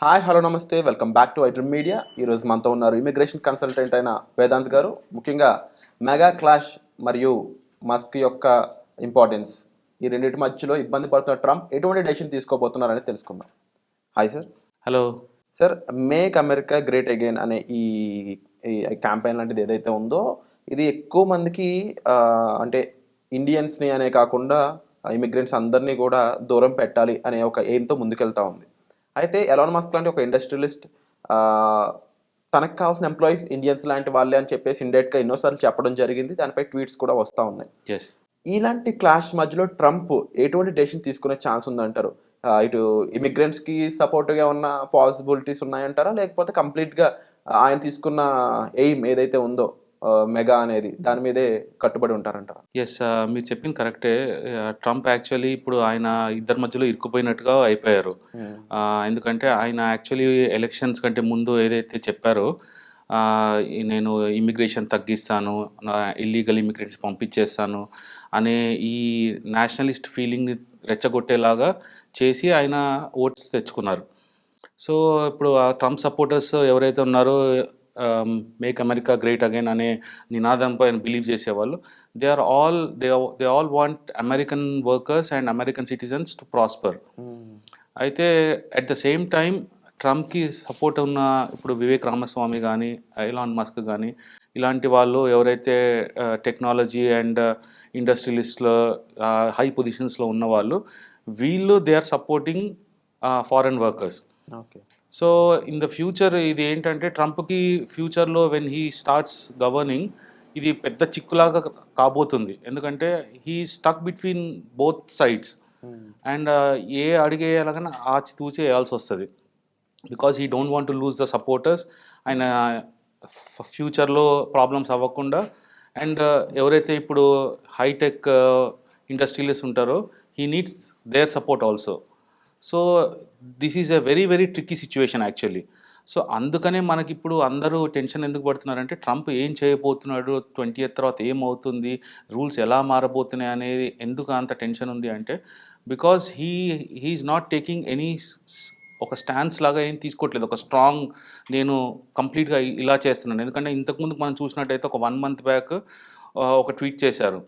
Hi hello నమస్తే welcome back to iDream media. ఈరోజు మనతో ఉన్నారు ఇమిగ్రేషన్ కన్సల్టెంట్ అయిన వేదాంత్ గారు. ముఖ్యంగా మెగా క్లాష్ మరియు మస్క్ యొక్క ఇంపార్టెన్స్, ఈ రెండింటి మధ్యలో ఇబ్బంది పడుతున్న ట్రంప్ ఎటువంటి డెసిషన్ తీసుకోబోతున్నారని తెలుసుకుందాం. Hi sir. Hello sir, make America great again అనే ఈ ఈ క్యాంపెయిన్ లాంటిది ఏదైతే ఉందో, ఇది ఎక్కువ మందికి అంటే ఇండియన్స్ని అనే కాకుండా ఇమిగ్రెంట్స్ అందరినీ కూడా దూరం పెట్టాలి అనే ఒక ఎయిమ్తో ముందుకెళ్తా ఉంది. అయితే ఎలాన్ మస్క్ లాంటి ఒక ఇండస్ట్రియలిస్ట్ తనకు కావాల్సిన ఎంప్లాయీస్ ఇండియన్స్ లాంటి వాళ్ళే అని చెప్పేసి ఇండైరెక్ట్గా ఎన్నోసార్లు చెప్పడం జరిగింది. దానిపై ట్వీట్స్ కూడా వస్తూ ఉన్నాయి. ఎస్ ఇలాంటి క్లాష్ మధ్యలో ట్రంప్ ఎటువంటి డెసిషన్ తీసుకునే ఛాన్స్ ఉందంటారు? ఇటు ఇమిగ్రెంట్స్కి సపోర్ట్గా ఉన్న పాసిబిలిటీస్ ఉన్నాయంటారా, లేకపోతే కంప్లీట్గా ఆయన తీసుకున్న ఎయిమ్ ఏదైతే ఉందో మెగా అనేది దాని మీదే కట్టుబడి ఉంటారంటారా? ఎస్ మీరు చెప్పింది కరెక్టే. ట్రంప్ యాక్చువల్లీ ఇప్పుడు ఆయన ఇద్దరి మధ్యలో ఇరుక్కుపోయినట్టుగా అయిపోయారు. ఎందుకంటే ఆయన యాక్చువల్లీ ఎలక్షన్స్ కంటే ముందు ఏదైతే చెప్పారో, నేను ఇమిగ్రేషన్ తగ్గిస్తాను, ఇల్లీగల్ ఇమిగ్రెంట్స్ పంపించేస్తాను అనే ఈ నేషనలిస్ట్ ఫీలింగ్ని రెచ్చగొట్టేలాగా చేసి ఆయన ఓట్స్ తెచ్చుకున్నారు. సో ఇప్పుడు ఆ ట్రంప్ సపోర్టర్స్ ఎవరైతే ఉన్నారో, మేక్ అమెరికా గ్రేట్ అగైన్ అనే నినాదం పైన బిలీవ్ చేసేవాళ్ళు, they all want American workers and American citizens to prosper. అయితే అట్ ద సేమ్ టైం ట్రంప్కి సపోర్ట్ ఉన్న ఇప్పుడు వివేక్ రామస్వామి కానీ, ఎలాన్ మస్క్ కానీ, ఇలాంటి వాళ్ళు ఎవరైతే టెక్నాలజీ అండ్ ఇండస్ట్రియలిస్ట్లో హై పొజిషన్స్లో ఉన్న వాళ్ళు, వీళ్ళు they are supporting foreign workers. Okay. So in the future ఇది ఏంటంటే ట్రంప్కి ఫ్యూచర్లో వెన్ హీ స్టార్ట్స్ గవర్నింగ్, ఇది పెద్ద చిక్కులాగా కాబోతుంది. ఎందుకంటే he stuck between both sides and ఏ అడిగేయాలన్నా ఆచితూచి వేయాల్సి వస్తుంది. Because he don't want to lose the supporters. ఆయన ఫ్యూచర్లో ప్రాబ్లమ్స్ అవ్వకుండా, అండ్ ఎవరైతే ఇప్పుడు హైటెక్ ఇండస్ట్రియలిస్ట్ ఉంటారో, he needs their support also. So this is a very very tricky situation actually. So అందుకనే మనకి ఇప్పుడు అందరూ టెన్షన్ ఎందుకు పడుతున్నారంటే, ట్రంప్ ఏం చేయబోతున్నాడు, 20th తర్వాత ఏమవుతుంది, రూల్స్ ఎలా మారబోతున్నాయి అనేది ఎందుకు అంత టెన్షన్ ఉంది అంటే, because he's not taking any ఒక స్టాన్స్ లాగా ఏం తీసుకోవట్లేదు, ఒక స్ట్రాంగ్ నేను కంప్లీట్గా ఇలా చేస్తున్నాను. ఎందుకంటే ఇంతకుముందు మనం చూసినట్టయితే ఒక 1 month బ్యాక్ ఒక ట్వీట్ చేశారు.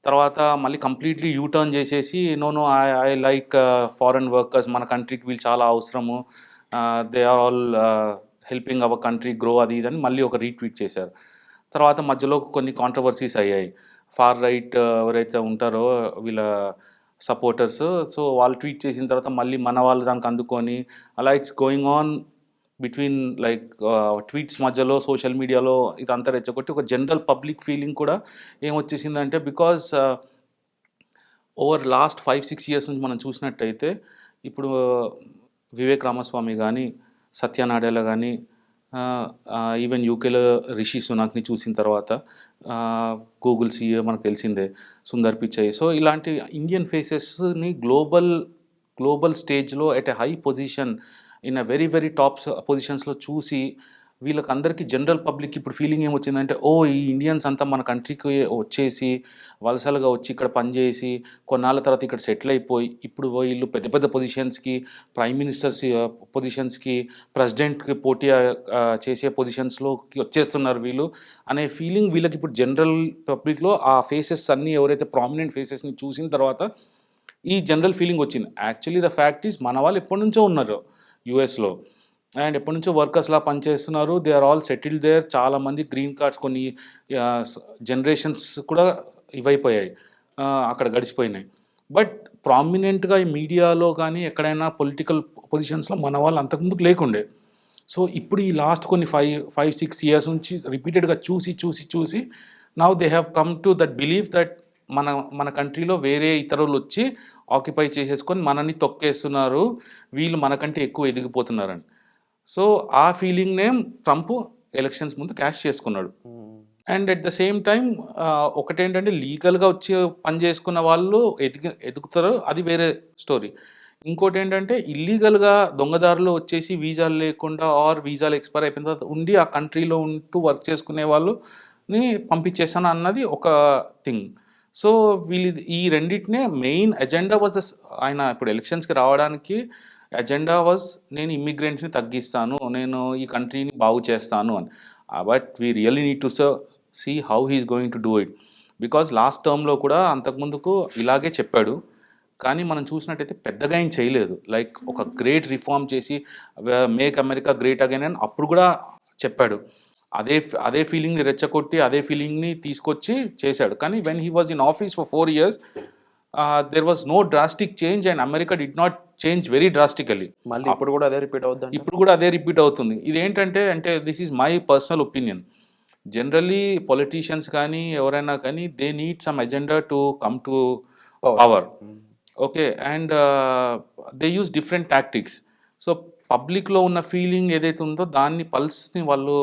తర్వాత మళ్ళీ కంప్లీట్లీ యూటర్న్ చేసేసి no I like foreign workers, మన కంట్రీకి వీళ్ళు చాలా అవసరము, they are all helping our country grow, అది ఇదని మళ్ళీ ఒక రీట్వీట్ చేశారు. తర్వాత మధ్యలో కొన్ని కాంట్రవర్సీస్ అయ్యాయి. ఫార్ రైట్ ఎవరైతే ఉంటారో వీళ్ళ సపోర్టర్స్, సో వాళ్ళు ట్వీట్ చేసిన తర్వాత మళ్ళీ మన వాళ్ళు దానికి అందుకొని, అలా it's going on between like tweets మధ్యలో సోషల్ మీడియాలో ఇదంతా రెచ్చగొట్టి ఒక జనరల్ పబ్లిక్ ఫీలింగ్ కూడా ఏమొచ్చేసిందంటే, బికాజ్ ఓవర్ లాస్ట్ 5-6 years నుంచి మనం చూసినట్టయితే, ఇప్పుడు వివేక్ రామస్వామి కానీ, సత్య నాడెలా కానీ, ఈవెన్ యూకేలో రిషి సునాక్ని చూసిన తర్వాత, గూగుల్ CEO మనకు తెలిసిందే సుందర్ పిచాయ్. సో ఇలాంటి ఇండియన్ ఫేసెస్ని గ్లోబల్ స్టేజ్లో at a high position, in a very very top పొజిషన్స్లో చూసి, వీళ్ళకందరికీ జనరల్ పబ్లిక్ ఇప్పుడు ఫీలింగ్ ఏమొచ్చిందంటే, ఓ ఈ ఇండియన్స్ అంతా మన కంట్రీకి వచ్చేసి వలసలుగా వచ్చి ఇక్కడ పనిచేసి కొన్నాళ్ళ తర్వాత ఇక్కడ సెటిల్ అయిపోయి, ఇప్పుడు వీళ్ళు పెద్ద పెద్ద పొజిషన్స్కి, ప్రైమ్ మినిస్టర్స్ పొజిషన్స్కి, ప్రెసిడెంట్కి పోటీ చేసే పొజిషన్స్లోకి వచ్చేస్తున్నారు వీళ్ళు అనే ఫీలింగ్ వీళ్ళకి ఇప్పుడు జనరల్ పబ్లిక్లో ఆ ఫేసెస్ అన్నీ ఎవరైతే ప్రామినెంట్ ఫేసెస్ని చూసిన తర్వాత ఈ జనరల్ ఫీలింగ్ వచ్చింది. యాక్చువల్లీ ద ఫ్యాక్ట్ ఈజ్ మన వాళ్ళు ఎప్పటి నుంచో ఉన్నారు యూఎస్లో, అండ్ ఎప్పటి నుంచో వర్కర్స్లా పనిచేస్తున్నారు. They are all settled there. చాలామంది గ్రీన్ కార్డ్స్ కొన్ని జనరేషన్స్ కూడా ఇవైపోయాయి, అక్కడ గడిచిపోయినాయి. బట్ ప్రామినెంట్గా ఈ మీడియాలో కానీ ఎక్కడైనా పొలిటికల్ పొజిషన్స్లో మన వాళ్ళు అంతకుముందుకు లేకుండే. సో ఇప్పుడు ఈ లాస్ట్ కొన్ని 5-6 years నుంచి రిపీటెడ్గా చూసి now they have come to that believe that మన కంట్రీలో వేరే ఇతరులు వచ్చి ఆక్యుపై చేసేసుకొని మనని తొక్కేస్తున్నారు, వీళ్ళు మనకంటే ఎక్కువ ఎదిగిపోతున్నారని. సో ఆ ఫీలింగ్నే ట్రంప్ ఎలక్షన్స్ ముందు క్యాష్ చేసుకున్నాడు. And at the same time ఒకటేంటంటే, లీగల్గా వచ్చి పని చేసుకున్న వాళ్ళు ఎదుగుతారు, అది వేరే స్టోరీ. ఇంకోటి ఏంటంటే, ఇల్లీగల్గా దొంగదారులు వచ్చేసి వీసాలు లేకుండా ఆర్ వీసాలు ఎక్స్పైర్ అయిపోయిన తర్వాత ఉండి ఆ కంట్రీలో ఉంటూ వర్క్ చేసుకునే వాళ్ళని పంపించేస్తాను అన్నది ఒక థింగ్. సో వీళ్ళు ఈ రెండింటినే మెయిన్ ఎజెండా వాజ్, ఆయన ఇప్పుడు ఎలక్షన్స్కి రావడానికి ఎజెండా వాజ్ నేను ఇమ్మిగ్రెంట్స్ని తగ్గిస్తాను, నేను ఈ కంట్రీని బాగు చేస్తాను అని. But we really need to see how he's going to do it. Because last టర్మ్లో కూడా అంతకుముందుకు ఇలాగే చెప్పాడు, కానీ మనం చూసినట్టయితే పెద్దగా ఏం చేయలేదు. లైక్ ఒక గ్రేట్ రిఫార్మ్ చేసి మేక్ అమెరికా గ్రేట్ అగైన్ అని అప్పుడు కూడా చెప్పాడు. అదే ఫీలింగ్ని రెచ్చగొట్టి అదే ఫీలింగ్ని తీసుకొచ్చి చేశాడు. కానీ when he was in office for 4 years there was no drastic change and America did not change very drastically. మళ్ళీ ఇప్పుడు కూడా అదే రిపీట్ అవుద్ది. ఇప్పుడు కూడా అదే రిపీట్ అవుతుంది. ఇదేంటంటే అంటే this is my personal opinion. Generally politicians కానీ ఎవరైనా కానీ they need some agenda to come to power. Okay, and they use different tactics. So పబ్లిక్లో ఉన్న ఫీలింగ్ ఏదైతే ఉందో దాన్ని పల్స్ని వాళ్ళు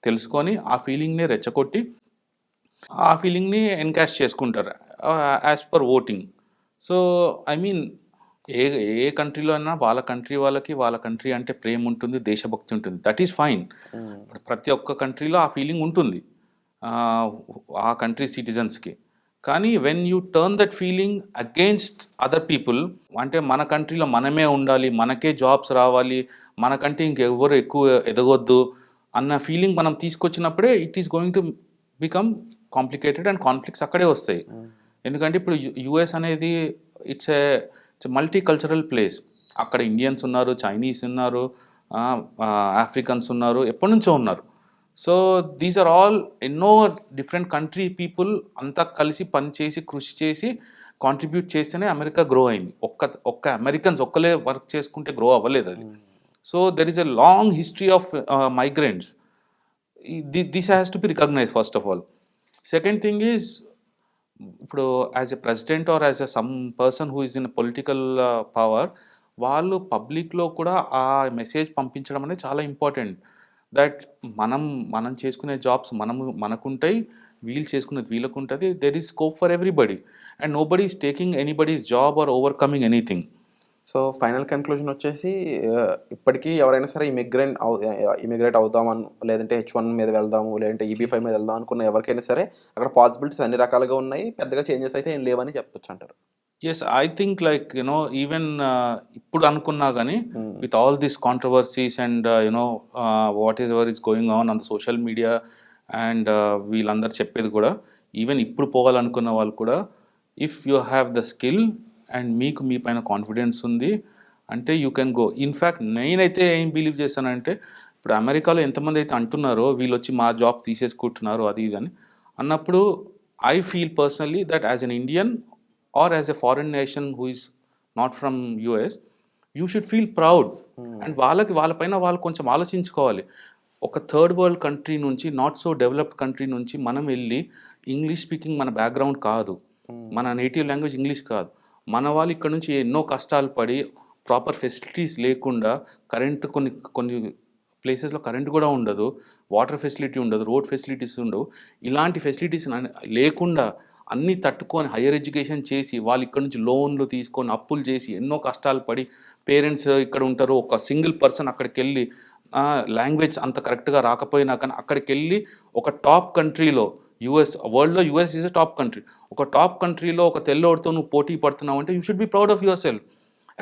తెలుసుకొని ఆ ఫీలింగ్ని రెచ్చగొట్టి ఆ ఫీలింగ్ని ఎన్కాష్ చేసుకుంటారు as per voting. So I mean ఏ ఏ కంట్రీలో అయినా వాళ్ళ కంట్రీ అంటే ప్రేమ ఉంటుంది, దేశభక్తి ఉంటుంది, దట్ ఈస్ ఫైన్. ప్రతి ఒక్క కంట్రీలో ఆ ఫీలింగ్ ఉంటుంది ఆ కంట్రీ సిటిజన్స్కి. కానీ when you turn that feeling against other people, అంటే మన కంట్రీలో మనమే ఉండాలి, మనకే జాబ్స్ రావాలి, మనకంటే ఇంకెవరు ఎక్కువ ఎదగొద్దు అన్న ఫీలింగ్ మనం తీసుకొచ్చినప్పుడే it is going to become complicated and conflicts అక్కడే వస్తాయి. ఎందుకంటే ఇప్పుడు యుఎస్ అనేది ఇట్స్ మల్టీ కల్చరల్ ప్లేస్. అక్కడ ఇండియన్స్ ఉన్నారు, చైనీస్ ఉన్నారు, ఆఫ్రికన్స్ ఉన్నారు, ఎప్పటి నుంచో ఉన్నారు. సో దీస్ ఆర్ ఆల్ ఎన్నో డిఫరెంట్ కంట్రీ పీపుల్ అంతా కలిసి పనిచేసి కృషి చేసి కాంట్రిబ్యూట్ చేస్తేనే అమెరికా గ్రో అయింది. ఒక్క అమెరికన్స్ ఒక్కలే వర్క్ చేసుకుంటే గ్రో అవ్వలేదు అది. So there is a long history of migrants. This has to be recognize first of all. Second thing is, ఇప్పుడు as a president or as a some person who is in political power, వాళ్ళు పబ్లిక్లో కూడా ఆ message పంపించడం అనేది చాలా important. That మనం చేసుకునే జాబ్స్ మనకుంటాయి, వీళ్ళు చేసుకునేది వీళ్ళకు ఉంటుంది. There is scope for everybody and nobody is taking anybody's job or overcoming anything. So final conclusion వచ్చేసి ఇప్పటికీ ఎవరైనా సరే ఇమిగ్రేట్ అవుతామని, లేదంటే H1 మీద వెళ్దాము, లేదంటే EB5 మీద వెళ్దాం అనుకున్న ఎవరికైనా సరే అక్కడ పాసిబిలిటీస్ అన్ని రకాలుగా ఉన్నాయి, పెద్దగా చేంజెస్ అయితే ఏం లేవని చెప్పొచ్చు అంటారు. Yes, I think like even ఇప్పుడు అనుకున్నా కానీ with all these controversies and what is ever is going on the social media and వీళ్ళందరూ చెప్పేది కూడా, ఈవెన్ ఇప్పుడు పోవాలనుకున్న వాళ్ళు కూడా, if you have the skill and మీకు మీ పైన కాన్ఫిడెన్స్ ఉంది అంటే యూ కెన్ గో. ఇన్ఫ్యాక్ట్ నేనైతే ఏం బిలీవ్ చేస్తానంటే, ఇప్పుడు అమెరికాలో ఎంతమంది అయితే అంటున్నారో వీళ్ళు వచ్చి మా జాబ్ తీసేసుకుంటున్నారు అది ఇది అని అన్నప్పుడు, I feel personally that as an Indian or as a foreign nation who is not from US, you should feel proud. And వాళ్ళపైన వాళ్ళు కొంచెం ఆలోచించుకోవాలి. ఒక థర్డ్ వరల్డ్ కంట్రీ నుంచి, నాట్ సో డెవలప్డ్ కంట్రీ నుంచి మనం వెళ్ళి, ఇంగ్లీష్ స్పీకింగ్ మన బ్యాక్గ్రౌండ్ కాదు, మన నేటివ్ లాంగ్వేజ్ ఇంగ్లీష్ కాదు, మన వాళ్ళు ఇక్కడ నుంచి ఎన్నో కష్టాలు పడి ప్రాపర్ ఫెసిలిటీస్ లేకుండా, కరెంట్ కొన్ని ప్లేసెస్లో కరెంట్ కూడా ఉండదు, వాటర్ ఫెసిలిటీ ఉండదు, రోడ్ ఫెసిలిటీస్ ఉండవు, ఇలాంటి ఫెసిలిటీస్ లేకుండా అన్నీ తట్టుకొని హయ్యర్ ఎడ్యుకేషన్ చేసి వాళ్ళు ఇక్కడ నుంచి లోన్లు తీసుకొని అప్పులు చేసి ఎన్నో కష్టాలు పడి, పేరెంట్స్ ఇక్కడ ఉంటారు, ఒక సింగిల్ పర్సన్ అక్కడికి వెళ్ళి లాంగ్వేజ్ అంత కరెక్ట్గా రాకపోయినా కానీ అక్కడికి వెళ్ళి ఒక టాప్ కంట్రీలో, వరల్డ్లో US is a top country, ఒక టాప్ కంట్రీలో ఒక తెల్లోడితో నువ్వు పోటీ పడుతున్నావు అంటే you should be proud of yourself.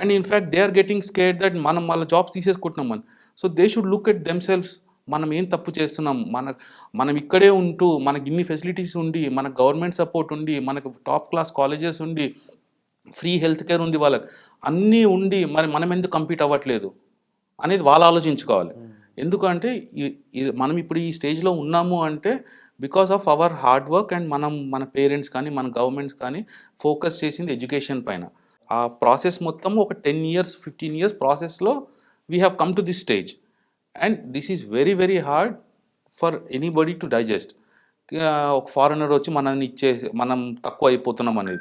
And in fact they are getting scared that మనం వాళ్ళ జాబ్స్ తీసేసుకుంటున్నామని. So they should look at themselves. మనం ఏం తప్పు చేస్తున్నాం, మనం ఇక్కడే ఉంటూ మనకి ఇన్ని ఫెసిలిటీస్ ఉండి, మనకు గవర్నమెంట్ సపోర్ట్ ఉండి, మనకు టాప్ క్లాస్ కాలేజెస్ ఉండి, ఫ్రీ హెల్త్ కేర్ ఉంది, వాళ్ళకి అన్నీ ఉండి మరి మనం ఎందుకు కంపీట్ అవ్వట్లేదు అనేది వాళ్ళు ఆలోచించుకోవాలి. ఎందుకంటే మనం ఇప్పుడు ఈ స్టేజ్లో ఉన్నాము అంటే because of our hard work and మన పేరెంట్స్ కానీ మన గవర్నమెంట్స్ కానీ ఫోకస్ చేసింది ఎడ్యుకేషన్ పైన. ఆ ప్రాసెస్ మొత్తం ఒక 10 years 15 years ప్రాసెస్లో we have come to this stage. And this is very very hard for anybody to digest. ఒక ఫారినర్ వచ్చి మనం తక్కువ అయిపోతున్నాం అనేది.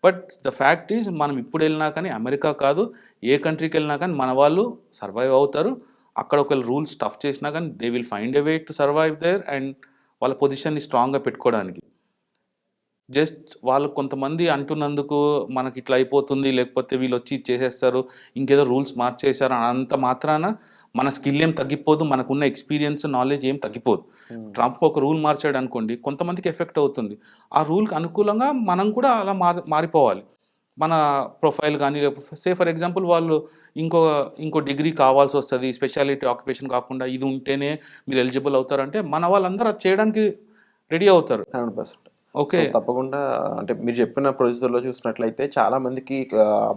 బట్ ద ఫ్యాక్ట్ ఈజ్ మనం ఇప్పుడు వెళ్ళినా కానీ, అమెరికా కాదు ఏ కంట్రీకి వెళ్ళినా కానీ మన వాళ్ళు సర్వైవ్ అవుతారు. అక్కడ ఒకవేళ రూల్స్ టఫ్ చేసినా కానీ they will find a way to survive there and వాళ్ళ పొజిషన్ని స్ట్రాంగ్గా పెట్టుకోవడానికి. జస్ట్ వాళ్ళు కొంతమంది అంటున్నందుకు మనకి ఇట్లా అయిపోతుంది, లేకపోతే వీళ్ళు వచ్చి చేసేస్తారు, ఇంకేదో రూల్స్ మార్చేశారు అంత మాత్రాన మన స్కిల్ ఏం తగ్గిపోదు, మనకున్న ఎక్స్పీరియన్స్ నాలెడ్జ్ ఏం తగ్గిపోదు. ట్రంప్ ఒక రూల్ మార్చాడు అనుకోండి, కొంతమందికి ఎఫెక్ట్ అవుతుంది. ఆ రూల్కి అనుకూలంగా మనం కూడా అలా మారిపోవాలి. మన ప్రొఫైల్ కానీ, లేకపోతే ఫర్ ఎగ్జాంపుల్ వాళ్ళు ఇంకో ఇంకో డిగ్రీ కావాల్సి వస్తుంది, స్పెషాలిటీ ఆక్యుపేషన్ కాకుండా ఇది ఉంటేనే మీరు ఎలిజిబుల్ అవుతారంటే మన వాళ్ళందరూ అది చేయడానికి రెడీ అవుతారు. 100%. ఓకే. సో, తప్పకుండా అంటే మీరు చెప్పిన ప్రొసీజర్‌లో చూసినట్లయితే చాలా మందికి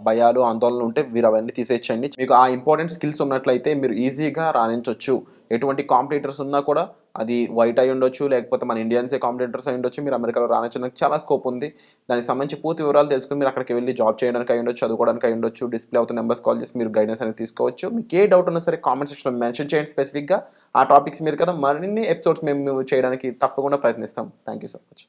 భయాలు, ఆందోళనలు ఉంటే మీరు అవన్నీ తీసేయొచ్చండి. మీకు ఆ ఇంపార్టెంట్ స్కిల్స్ ఉన్నట్లయితే మీరు ఈజీగా రాణించొచ్చు. ఎటువంటి కాంపిటీటర్స్ ఉన్నా కూడా అది వైట్ అయి ఉండొచ్చు, లేకపోతే మన ఇండియన్సే కాంపిటీటర్స్ అయి ఉండొచ్చు. మీరు అమెరికాలో రాణించడానికి చాలా స్కోప్ ఉంది. దానికి సంబంధించి పూర్తి వివరాలు తెలుసుకొని మీరు అక్కడికి వెళ్లి జాబ్ చేయడానికి అయి ఉండొచ్చు, చదువుకోవడానికి అయి ఉండొచ్చు. డిస్‌ప్లే అవుతున్న నంబర్స్ కాల్ చేసి మీరు గైడెన్స్ అనేది తీసుకోవచ్చు. మీకు ఏ డౌట్ ఉన్నా సరే కామెంట్ సెక్షన్‌లో మెన్షన్ చేయండి స్పెసిఫిక్‌గా. ఆ టాపిక్స్ మీద కదా మరిన్ని ఎపిసోడ్స్ మేము చేయడానికి తప్పకుండా ప్రయత్నిస్తాం. Thank you so much.